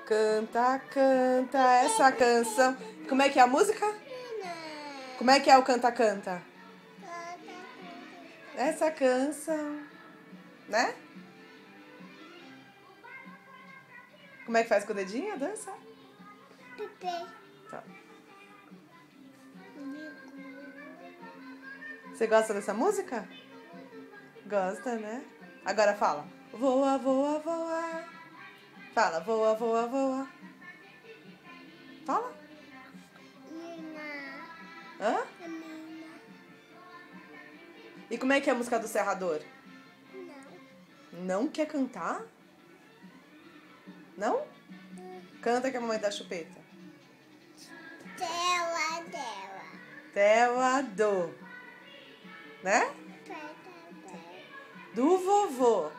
Canta, canta essa canção. Como é que é a música? Como é que é o canta, canta? Essa canção, né? Como é que faz com o dedinho a dança? Tá. Você gosta dessa música? Gosta, né? Agora fala. Voa, voa, voa. Fala, voa, voa, voa. Fala. Hã? E como é que é a música do Serrador? Não quer cantar? Não? Canta que a mamãe dá chupeta. Tela do. Né? Do vovô.